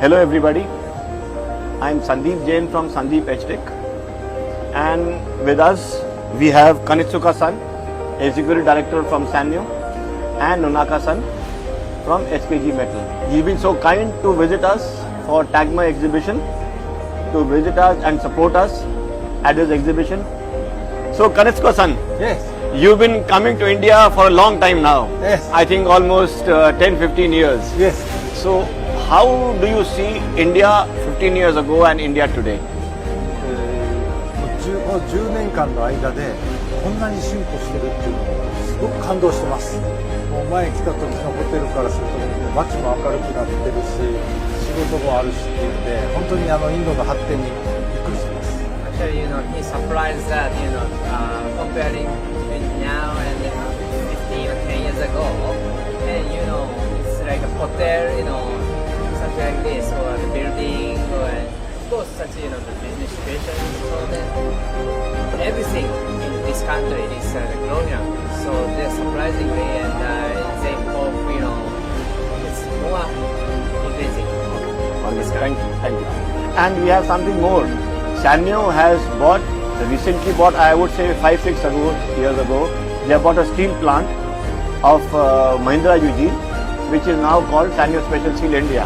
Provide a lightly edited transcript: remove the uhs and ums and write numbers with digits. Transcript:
Hello everybody, I am Sandeep Jain from Sandeep Edgetech, and with us we have Kanitsuka-san, Executive Director from SANYO, and Nonaka-san from SKG Metal. He's been so kind to visit us for TAGMA exhibition, to visit us and support us at this exhibition. So Kanitsuka-san, Yes, you've been coming to India for a long time now. Yes. I think almost 10-15 years. yes. So how do you see India 15 years ago and India today? この10年間の間でこんなに進歩してるっていうのをすごく感動してます。もう前来た時のホテルからすると街も明るくなってるし、仕事もあるしっていうんで、本当にインドの発展にびっくりしてます。Actually, he's surprised that, comparing between now and 15 or 10 years ago, and, it's like a hotel, such like this, or the building, or, of course, such, the business situation. So then, everything in this country is growing up. So they're surprisingly, and they hope, it's more increasing. Thank you. And we have something more. SANYO has recently bought, I would say 5-6 years ago, they have bought a steel plant of Mahindra UG, which is now called SANYO Special Steel India.